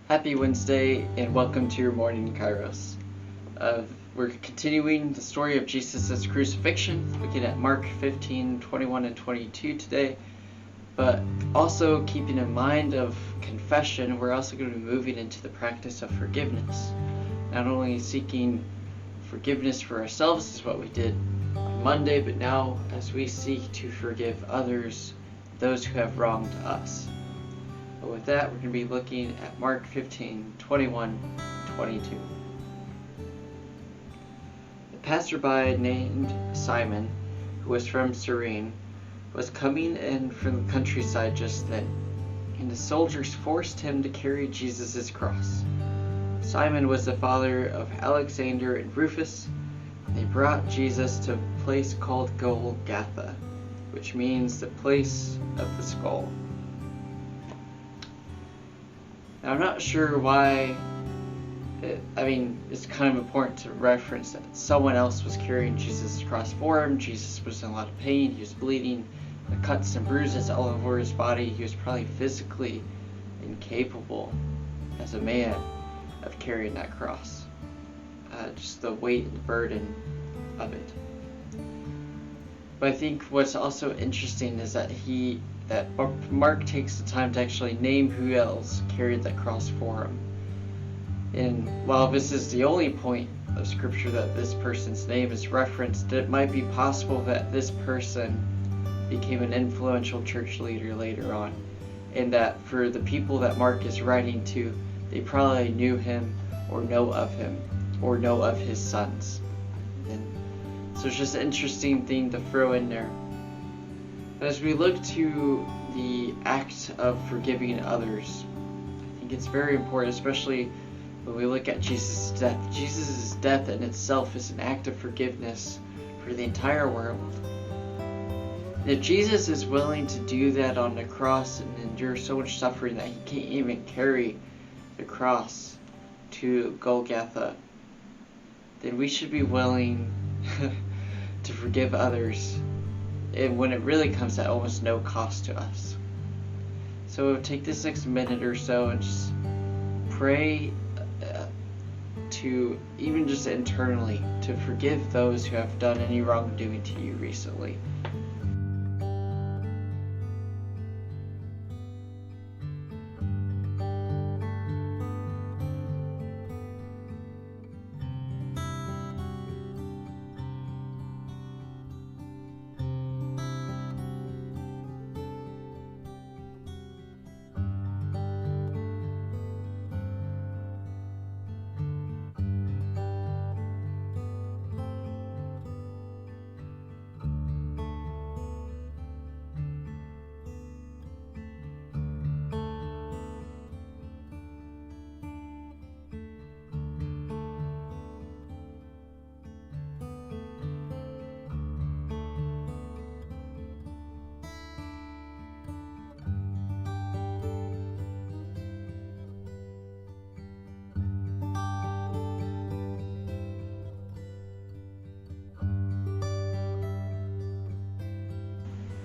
Happy Wednesday and welcome to your morning Kairos. We're continuing the story of Jesus' crucifixion, looking at Mark 15, 21 and 22 today, but also keeping in mind of confession, we're also going to be moving into the practice of forgiveness. Not only seeking forgiveness for ourselves is what we did on Monday, but now as we seek to forgive others, those who have wronged us. But with that, we're going to be looking at Mark 15, 21, 22. A passerby named Simon, who was from Cyrene, was coming in from the countryside just then, and the soldiers forced him to carry Jesus' cross. Simon was the father of Alexander and Rufus, and they brought Jesus to a place called Golgotha, which means the place of the skull. Now, I'm not sure why, it's kind of important to reference that someone else was carrying Jesus' cross for him. Jesus was in a lot of pain, he was bleeding, the cuts and bruises all over his body. He was probably physically incapable as a man of carrying that cross. Just the weight and the burden of it. But I think what's also interesting is that Mark takes the time to actually name who else carried that cross for him. And while this is the only point of scripture that this person's name is referenced, it might be possible that this person became an influential church leader later on, and that for the people that Mark is writing to, they probably knew him or know of him or know of his sons. And so it's just an interesting thing to throw in there. But as we look to the act of forgiving others, I think it's very important, especially when we look at Jesus' death. Jesus' death in itself is an act of forgiveness for the entire world. And if Jesus is willing to do that on the cross and endure so much suffering that he can't even carry the cross to Golgotha, then we should be willing to forgive others, and when it really comes at almost no cost to us. So take this next minute or so and just pray to, even just internally, to forgive those who have done any wrongdoing to you recently.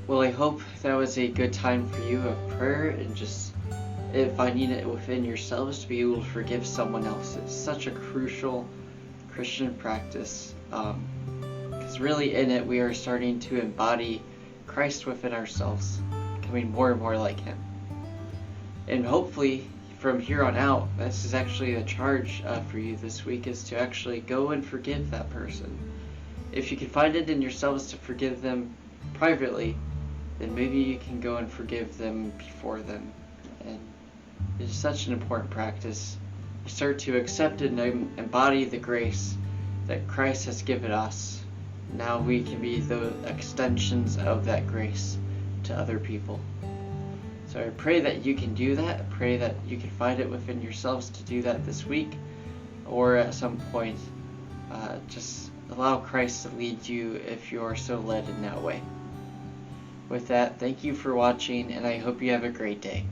Well, I hope that was a good time for you of prayer and just finding it within yourselves to be able to forgive someone else. It's such a crucial Christian practice, because really in it we are starting to embody Christ within ourselves, becoming more and more like him. And hopefully from here on out, this is actually a charge for you this week, is to actually go and forgive that person. If you can find it in yourselves to forgive them privately, then maybe you can go and forgive them before them. And it's such an important practice. You start to accept and embody the grace that Christ has given us. Now we can be the extensions of that grace to other people. So I pray that you can do that. I pray that you can find it within yourselves to do that this week, or at some point just allow Christ to lead you if you are so led in that way. With that, thank you for watching, and I hope you have a great day.